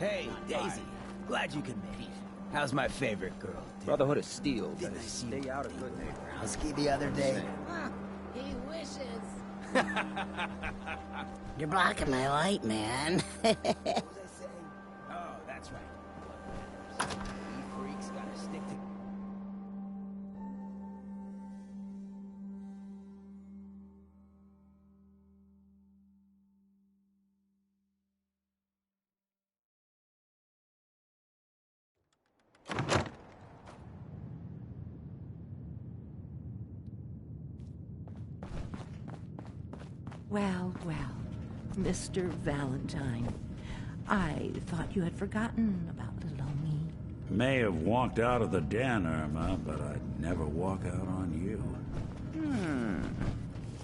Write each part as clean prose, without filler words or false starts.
Hey, Daisy. Glad you can make it. How's my favorite girl? Brotherhood of Steel. Didn't I see Stay out of good neighbor. Husky the other day? He wishes. You're blocking my light, man. What was I saying? Oh, that's right. You freaks gotta stick to... Well, well, Mr. Valentine. I thought you had forgotten about little me. May have walked out of the den, Irma, but I'd never walk out on you.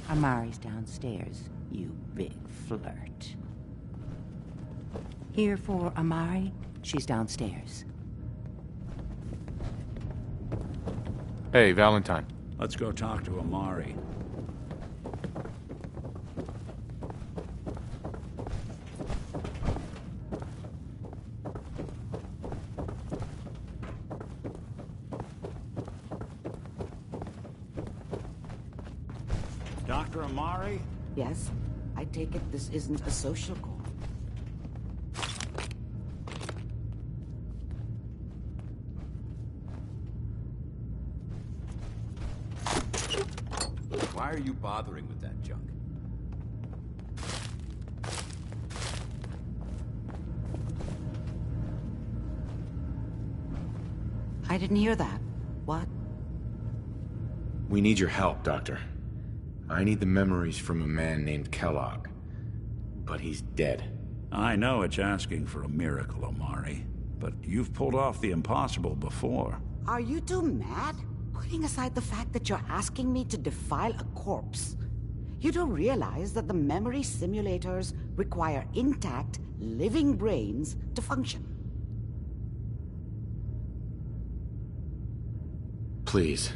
Amari's downstairs, you big flirt. Here for Amari, she's downstairs. Hey, Valentine. Let's go talk to Amari. Dr. Amari? Yes? I take it this isn't a social call. Why are you bothering with that junk? I didn't hear that. What? We need your help, Doctor. I need the memories from a man named Kellogg. But he's dead. I know it's asking for a miracle, Amari, but you've pulled off the impossible before. Are you two mad? Putting aside the fact that you're asking me to defile a corpse, you do realize that the memory simulators require intact, living brains to function. Please.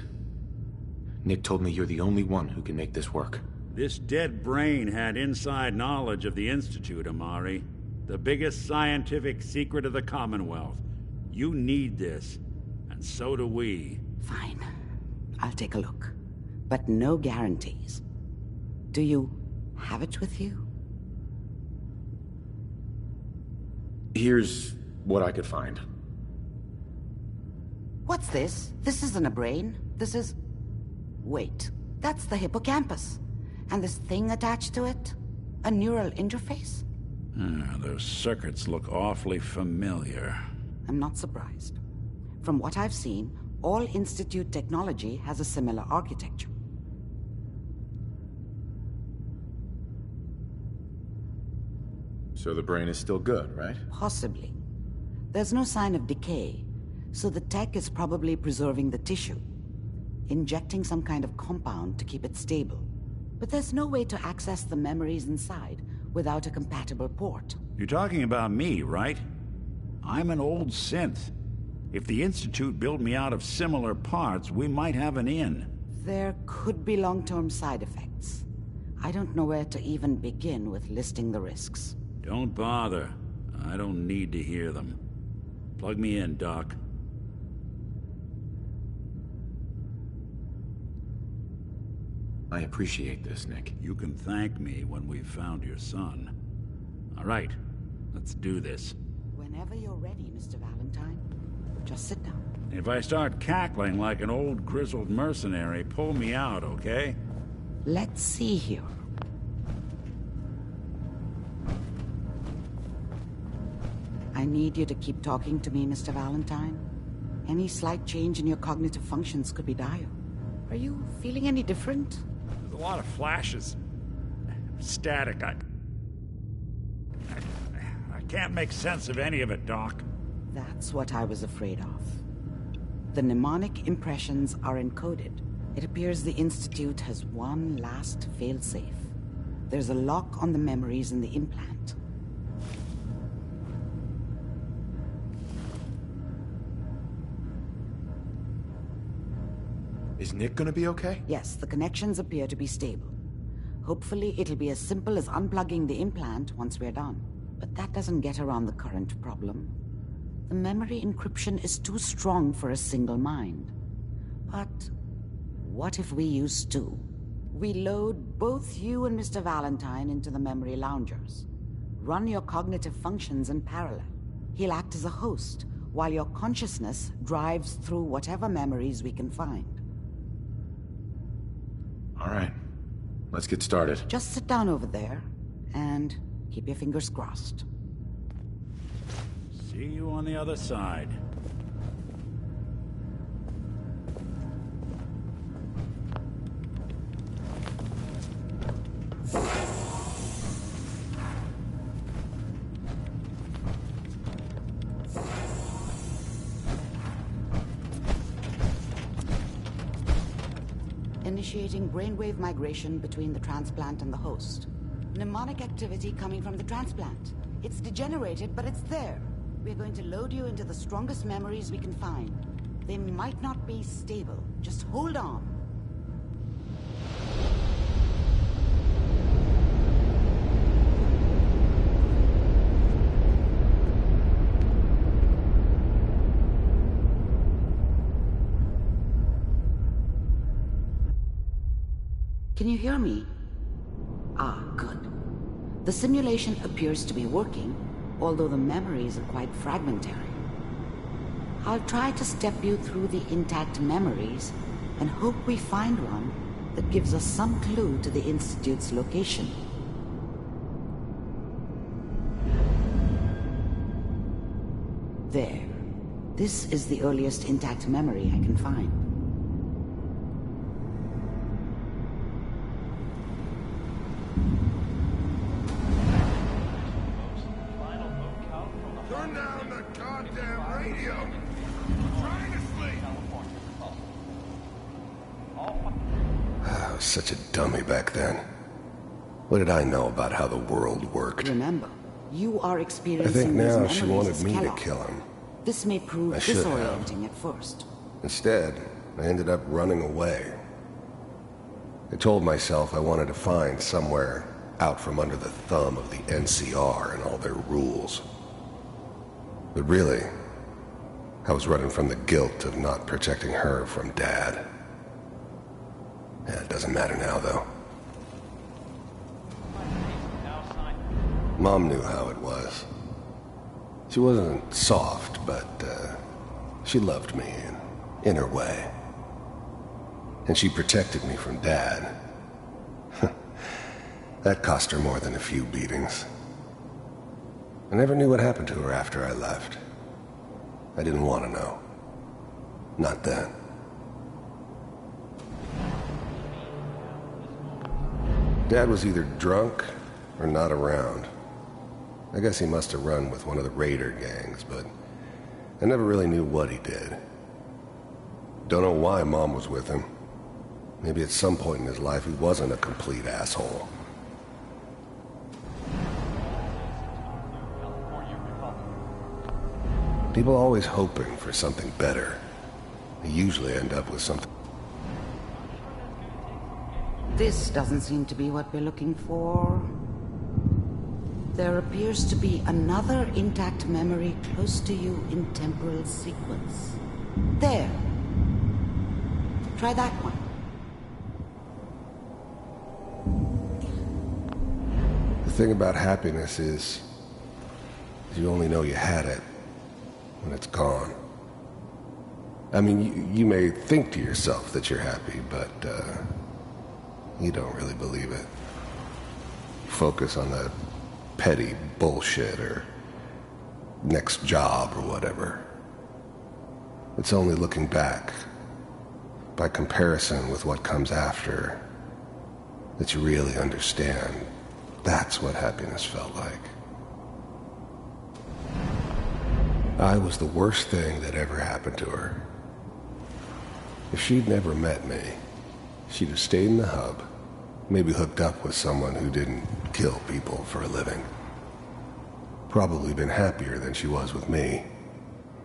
Nick told me you're the only one who can make this work. This dead brain had inside knowledge of the Institute, Amari. The biggest scientific secret of the Commonwealth. You need this, and so do we. Fine. I'll take a look. But no guarantees. Do you have it with you? Here's what I could find. What's this? This isn't a brain. This is... Wait, that's the hippocampus. And this thing attached to it? A neural interface? Those circuits look awfully familiar. I'm not surprised. From what I've seen, all Institute technology has a similar architecture. So the brain is still good, right? Possibly. There's no sign of decay, so the tech is probably preserving the tissue, injecting some kind of compound to keep it stable. But there's no way to access the memories inside without a compatible port. You're talking about me, right? I'm an old synth. If the Institute built me out of similar parts, we might have an in. There could be long-term side effects. I don't know where to even begin with listing the risks. Don't bother. I don't need to hear them. Plug me in, Doc. I appreciate this, Nick. You can thank me when we've found your son. All right, let's do this. Whenever you're ready, Mr. Valentine. Just sit down. If I start cackling like an old grizzled mercenary, pull me out, okay? Let's see here. I need you to keep talking to me, Mr. Valentine. Any slight change in your cognitive functions could be dire. Are you feeling any different? There's a lot of flashes. Static. I can't make sense of any of it, Doc. That's what I was afraid of. The mnemonic impressions are encoded. It appears the Institute has one last failsafe. There's a lock on the memories in the implant. Is Nick gonna be okay? Yes, the connections appear to be stable. Hopefully, it'll be as simple as unplugging the implant once we're done. But that doesn't get around the current problem. The memory encryption is too strong for a single mind. But what if we use two? We load both you and Mr. Valentine into the memory loungers. Run your cognitive functions in parallel. He'll act as a host, while your consciousness drives through whatever memories we can find. All right. Let's get started. Just sit down over there, and keep your fingers crossed. See you on the other side. Initiating brainwave migration between the transplant and the host. Mnemonic activity coming from the transplant. It's degenerated, but it's there. We're going to load you into the strongest memories we can find. They might not be stable. Just hold on. Can you hear me? Ah, good. The simulation appears to be working, although the memories are quite fragmentary. I'll try to step you through the intact memories and hope we find one that gives us some clue to the Institute's location. There. This is the earliest intact memory I can find. Turn down the goddamn radio! I'm trying to sleep! I was such a dummy back then. What did I know about how the world worked? Remember, you are I experiencing think now these she memories wanted as me to Kellogg. kill him. This may prove I should have. disorienting at first. Instead, I ended up running away. I told myself I wanted to find somewhere out from under the thumb of the NCR and all their rules. But really, I was running from the guilt of not protecting her from Dad. Yeah, it doesn't matter now, though. Mom knew how it was. She wasn't soft, but she loved me in her way. And she protected me from Dad. That cost her more than a few beatings. I never knew what happened to her after I left. I didn't want to know. Not then. Dad was either drunk or not around. I guess he must have run with one of the raider gangs, but I never really knew what he did. Don't know why Mom was with him. Maybe at some point in his life he wasn't a complete asshole. People always hoping for something better. They usually end up with something. This doesn't seem to be what we're looking for. There appears to be another intact memory close to you in temporal sequence. There. Try that one. The thing about happiness is you only know you had it when it's gone. I mean, you may think to yourself that you're happy, but you don't really believe it. Focus on that petty bullshit or next job or whatever. It's only looking back, by comparison with what comes after, that you really understand. That's what happiness felt like. I was the worst thing that ever happened to her. If she'd never met me, she'd have stayed in the hub, maybe hooked up with someone who didn't kill people for a living. Probably been happier than she was with me.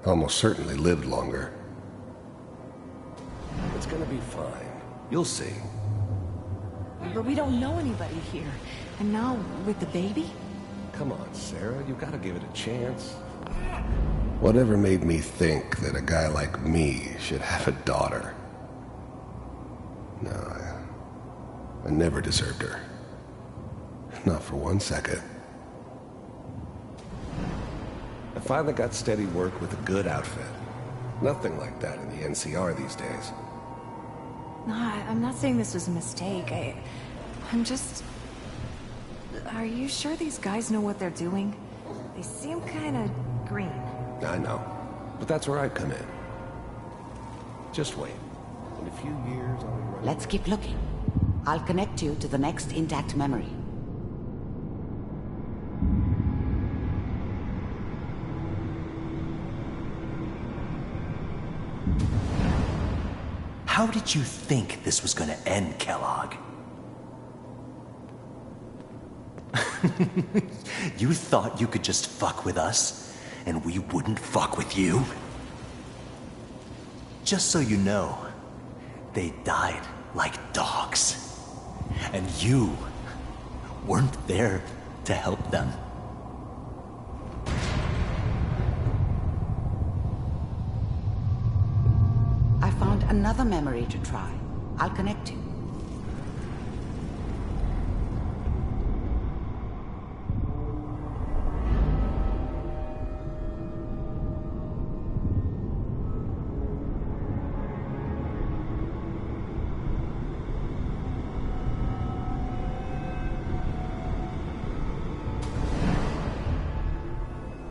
Almost certainly lived longer. It's gonna be fine. You'll see. But we don't know anybody here. And now, with the baby? Come on, Sarah, you gotta give it a chance. Whatever made me think that a guy like me should have a daughter? No, I never deserved her. Not for 1 second. I finally got steady work with a good outfit. Nothing like that in the NCR these days. No, I'm not saying this was a mistake. I'm just... Are you sure these guys know what they're doing? They seem kinda green. I know, but that's where I come in. Just wait. In a few years, I'll be running... Let's keep looking. I'll connect you to the next intact memory. How did you think this was gonna end, Kellogg? You thought you could just fuck with us, and we wouldn't fuck with you? Just so you know, they died like dogs. And you weren't there to help them. I found another memory to try. I'll connect you.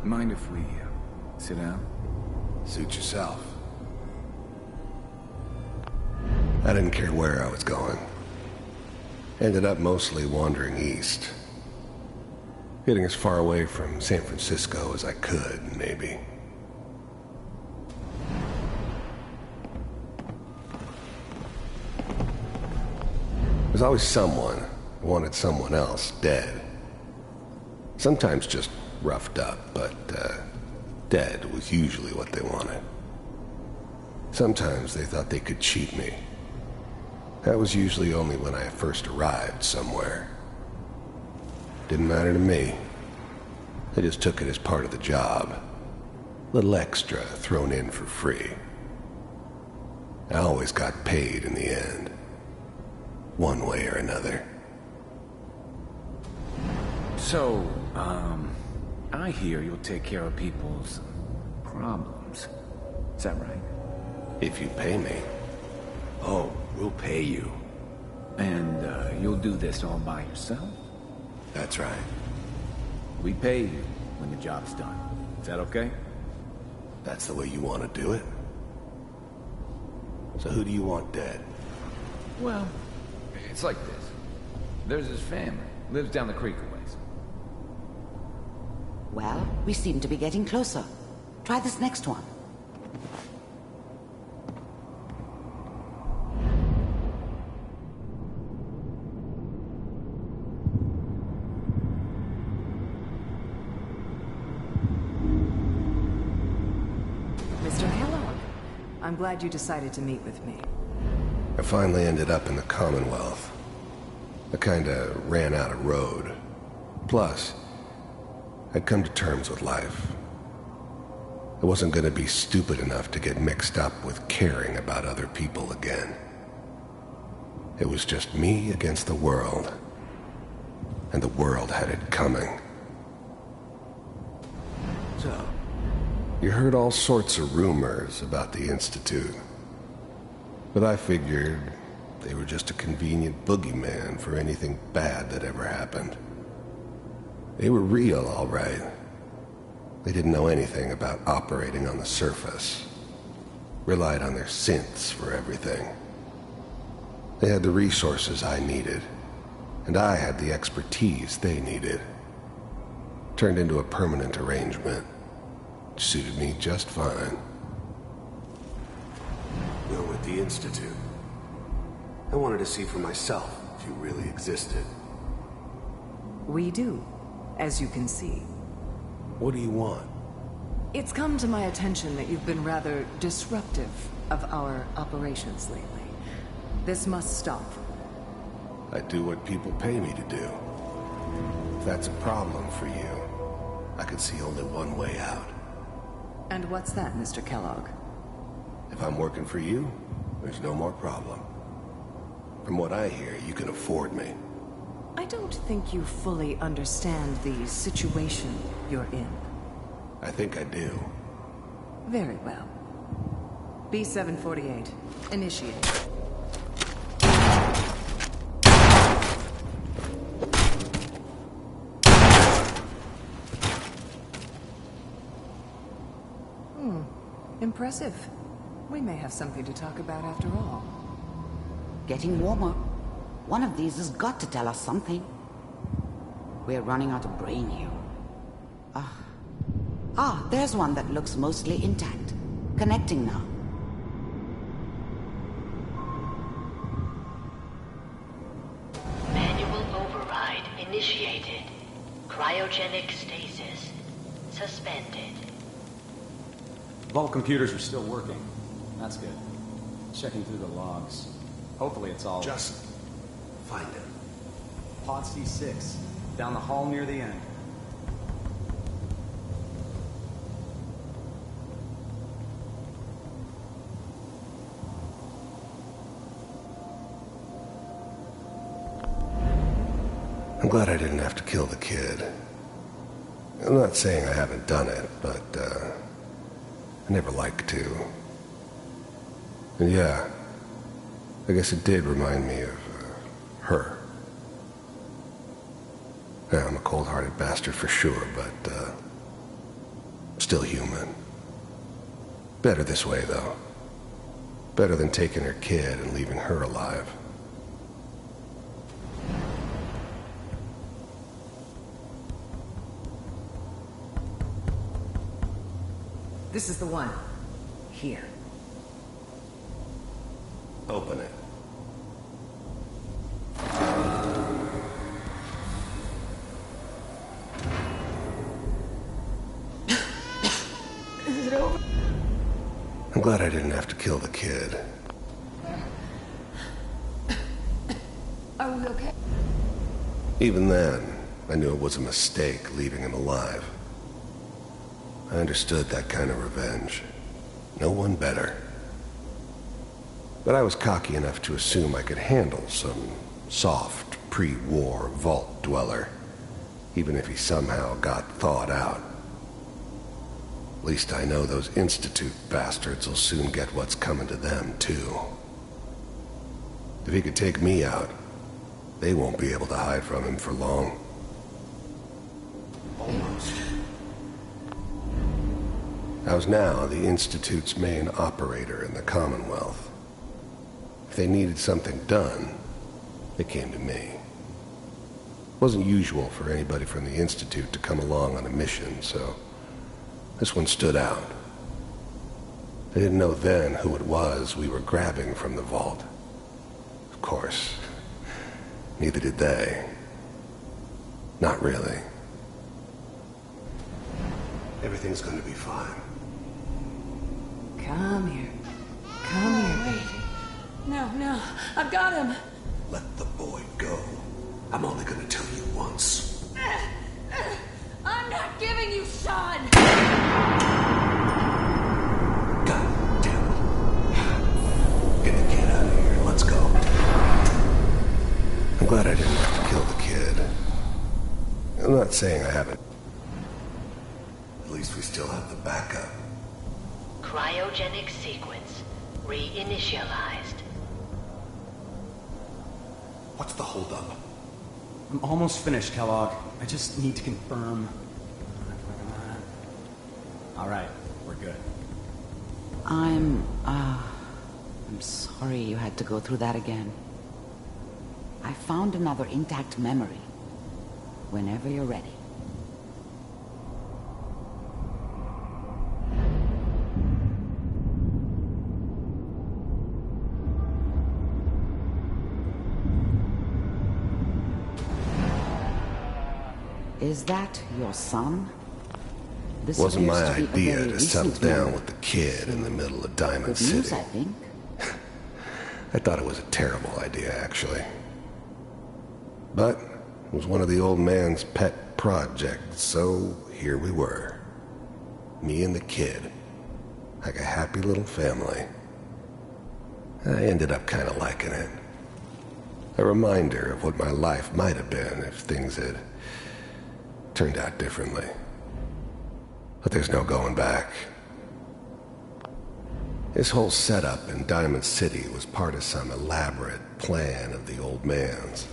Mind if we sit down? Suit yourself. I didn't care where I was going. Ended up mostly wandering east. Getting as far away from San Francisco as I could, maybe. There's always someone who wanted someone else dead. Sometimes just roughed up, but dead was usually what they wanted. Sometimes they thought they could cheat me. That was usually only when I first arrived somewhere. Didn't matter to me. I just took it as part of the job. Little extra thrown in for free. I always got paid in the end. One way or another. So, I hear you'll take care of people's problems. Is that right? If you pay me. Oh, we'll pay you. And, you'll do this all by yourself? That's right. We pay you when the job's done. Is that okay? That's the way you want to do it? So who do you want dead? Well, it's like this. There's his family. Lives down the creek a ways. Well, we seem to be getting closer. Try this next one. Mr. Kellogg, I'm glad you decided to meet with me. I finally ended up in the Commonwealth. I kinda ran out of road. Plus, I'd come to terms with life. I wasn't gonna be stupid enough to get mixed up with caring about other people again. It was just me against the world. And the world had it coming. So, you heard all sorts of rumors about the Institute. But I figured they were just a convenient boogeyman for anything bad that ever happened. They were real, all right. They didn't know anything about operating on the surface. Relied on their synths for everything. They had the resources I needed, and I had the expertise they needed. Turned into a permanent arrangement. Suited me just fine. We're with the Institute. I wanted to see for myself if you really existed. We do, as you can see. What do you want? It's come to my attention that you've been rather disruptive of our operations lately. This must stop. I do what people pay me to do. If that's a problem for you, I could see only one way out. And what's that, Mr. Kellogg? If I'm working for you, there's no more problem. From what I hear, you can afford me. I don't think you fully understand the situation you're in. I think I do. Very well. B-748. Initiate. Impressive. We may have something to talk about after all. Getting warmer. One of these has got to tell us something. We're running out of brain here. There's one that looks mostly intact. Connecting now. Manual override initiated. Cryogenic stasis suspended. Vault computers are still working. That's good. Checking through the logs. Hopefully it's all... Just find him. Pod C6. Down the hall near the end. I'm glad I didn't have to kill the kid. I'm not saying I haven't done it, but, I never like to. And yeah, I guess it did remind me of, her. Yeah, I'm a cold-hearted bastard for sure, but, still human. Better this way, though. Better than taking her kid and leaving her alive. This is the one. Here. Open it. Is it over? I'm glad I didn't have to kill the kid. Are we okay? Even then, I knew it was a mistake leaving him alive. I understood that kind of revenge. No one better. But I was cocky enough to assume I could handle some soft, pre-war vault dweller, even if he somehow got thawed out. At least I know those Institute bastards will soon get what's coming to them, too. If he could take me out, they won't be able to hide from him for long. Almost. I was now the Institute's main operator in the Commonwealth. If they needed something done, they came to me. It wasn't usual for anybody from the Institute to come along on a mission, so this one stood out. I didn't know then who it was we were grabbing from the vault. Of course, neither did they. Not really. Everything's going to be fine. Come here. Come here, baby. No, I've got him. Let the boy go. I'm only going to tell you once. I'm not giving you Sean. God damn it. Get the kid out of here. Let's go. I'm glad I didn't have to kill the kid. I'm not saying I haven't. At least we still have the backup. Cryogenic sequence reinitialized. What's the holdup? I'm almost finished, Kellogg. I just need to confirm. All right, we're good. I'm sorry you had to go through that again. I found another intact memory. Whenever you're ready. Is that your son? This Wasn't my appears to be a idea very to settle recent down memory. with the kid in the middle of Diamond Good news, City. I think. I thought it was a terrible idea, actually. But It was one of the old man's pet projects, so here we were. Me and the kid. Like a happy little family. I ended up kind of liking it. A reminder of what my life might have been if things had turned out differently. But there's no going back. This whole setup in Diamond City was part of some elaborate plan of the old man's.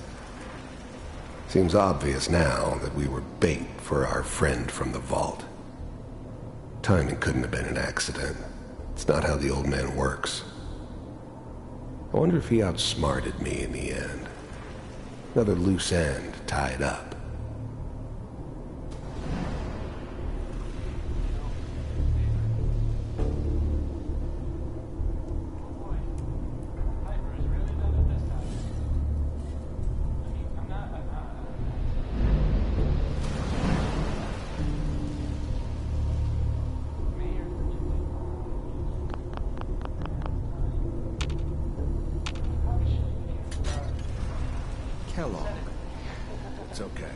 Seems obvious now that we were bait for our friend from the vault. Timing couldn't have been an accident. It's not how the old man works. I wonder if he outsmarted me in the end. Another loose end tied up. It's okay.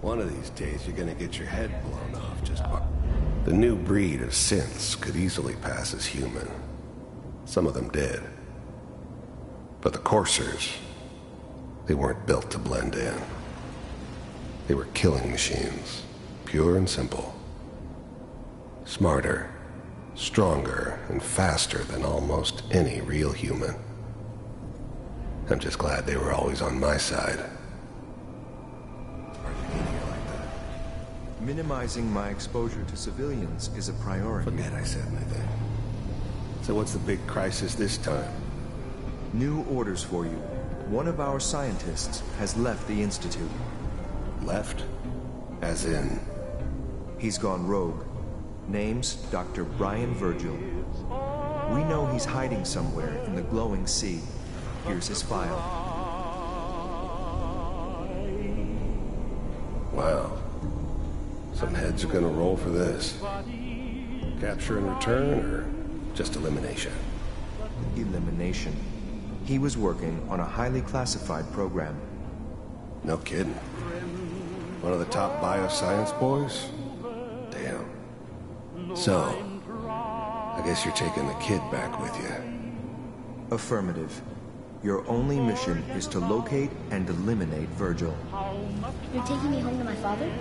One of these days you're gonna get your head blown off just by... The new breed of synths could easily pass as human. Some of them did. But the coursers, they weren't built to blend in. They were killing machines, pure and simple. Smarter, stronger, and faster than almost any real human. I'm just glad they were always on my side. Minimizing my exposure to civilians is a priority. Forget I said anything. So what's the big crisis this time? New orders for you. One of our scientists has left the Institute. Left? As in? He's gone rogue. Name's Dr. Brian Virgil. We know he's hiding somewhere in the glowing sea. Here's his file. Wow. Some heads are gonna roll for this. Capture and return, or just elimination? Elimination. He was working on a highly classified program. No kidding. One of the top bioscience boys? Damn. So, I guess you're taking the kid back with you. Affirmative. Your only mission is to locate and eliminate Virgil. You're taking me home to my father?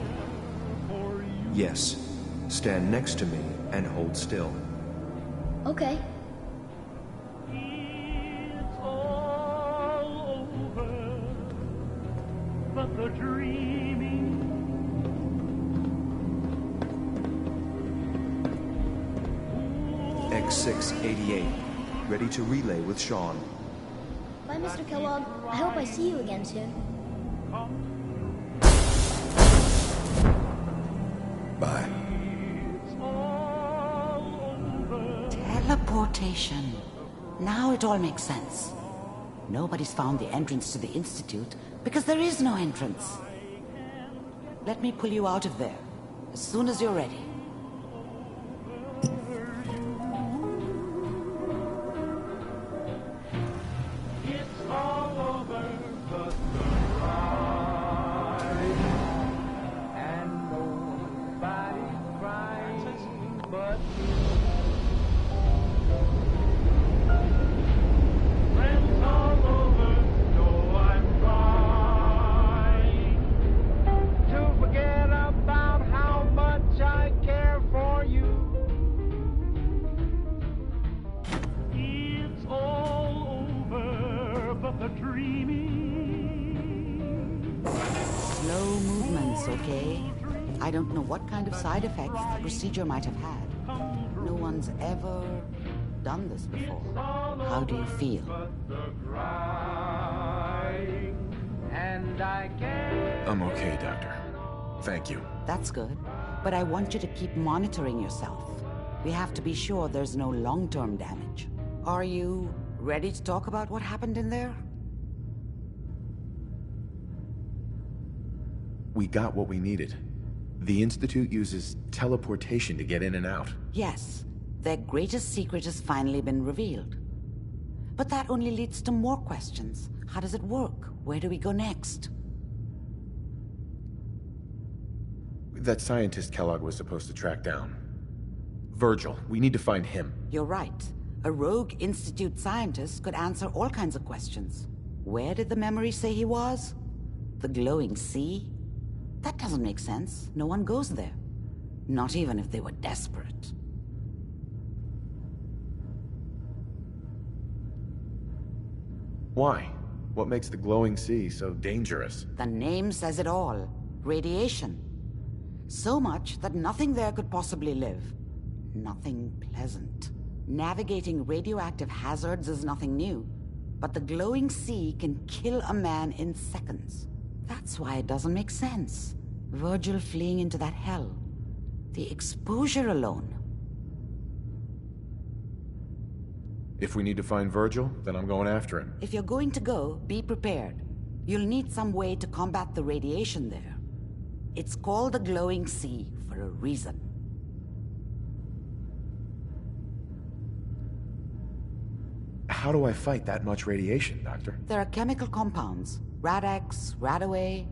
Yes. Stand next to me and hold still. Okay. It's all over, but the dreaming. X688. Ready to relay with Sean. Bye, Mr. Kellogg. I hope I see you again soon. Bye. Teleportation. Now it all makes sense. Nobody's found the entrance to the Institute because there is no entrance. Let me pull you out of there as soon as you're ready. Slow movements, okay? I don't know what kind of side effects the procedure might have had. No one's ever done this before. How do you feel? I'm okay, Doctor. Thank you. That's good. But I want you to keep monitoring yourself. We have to be sure there's no long-term damage. Are you ready to talk about what happened in there? We got what we needed. The Institute uses teleportation to get in and out. Yes. Their greatest secret has finally been revealed. But that only leads to more questions. How does it work? Where do we go next? That scientist Kellogg was supposed to track down. Virgil. We need to find him. You're right. A rogue Institute scientist could answer all kinds of questions. Where did the memory say he was? The glowing sea? That doesn't make sense. No one goes there. Not even if they were desperate. Why? What makes the glowing sea so dangerous? The name says it all. Radiation. So much that nothing there could possibly live. Nothing pleasant. Navigating radioactive hazards is nothing new, but the glowing sea can kill a man in seconds. That's why it doesn't make sense. Virgil fleeing into that hell. The exposure alone. If we need to find Virgil, then I'm going after him. If you're going to go, be prepared. You'll need some way to combat the radiation there. It's called the glowing sea for a reason. How do I fight that much radiation, Doctor? There are chemical compounds. Rad-X, Radaway.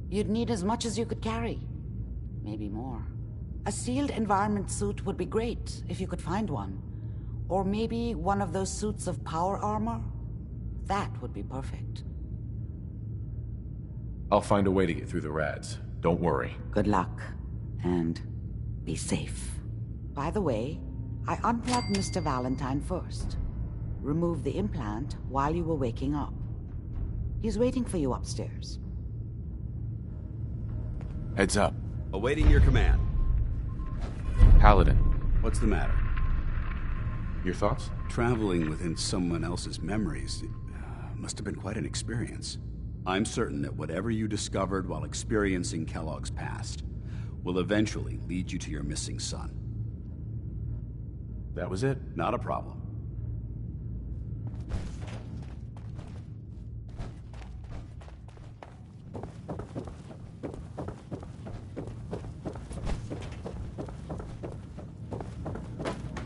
You'd need as much as you could carry. Maybe more. A sealed environment suit would be great, if you could find one. Or maybe one of those suits of power armor? That would be perfect. I'll find a way to get through the rads. Don't worry. Good luck. And be safe. By the way, I unplugged Mr. Valentine first. Removed the implant while you were waking up. He's waiting for you upstairs. Heads up. Awaiting your command. Paladin. What's the matter? Your thoughts? Traveling within someone else's memories must have been quite an experience. I'm certain that whatever you discovered while experiencing Kellogg's past will eventually lead you to your missing son. That was it? Not a problem.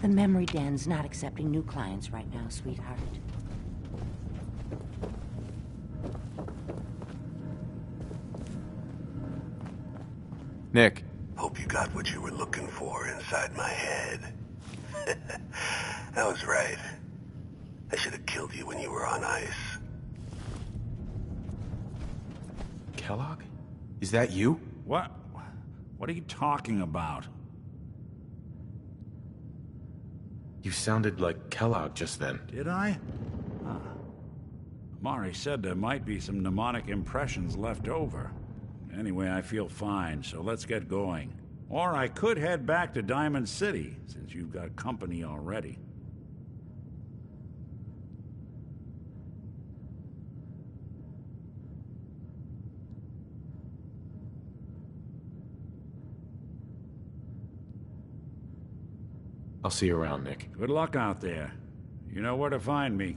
The memory den's not accepting new clients right now, sweetheart. Nick. Hope you got what you were looking for inside my head. I was right. I should have killed you when you were on ice. Kellogg? Is that you? What? What are you talking about? You sounded like Kellogg just then. Did I? Amari said there might be some mnemonic impressions left over. Anyway, I feel fine, so let's get going. Or I could head back to Diamond City, since you've got company already. I'll see you around, Nick. Good luck out there. You know where to find me.